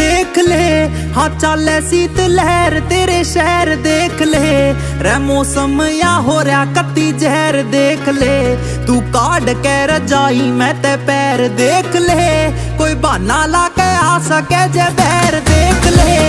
देख ले हाँ चाले शीत लहर तेरे शहर देख ले रे मौसम या हो रहा कत्ती जहर देख ले तू काट के रजाई मैं ते पैर देख ले कोई बहाना ला के आ सके जे बैर देख ले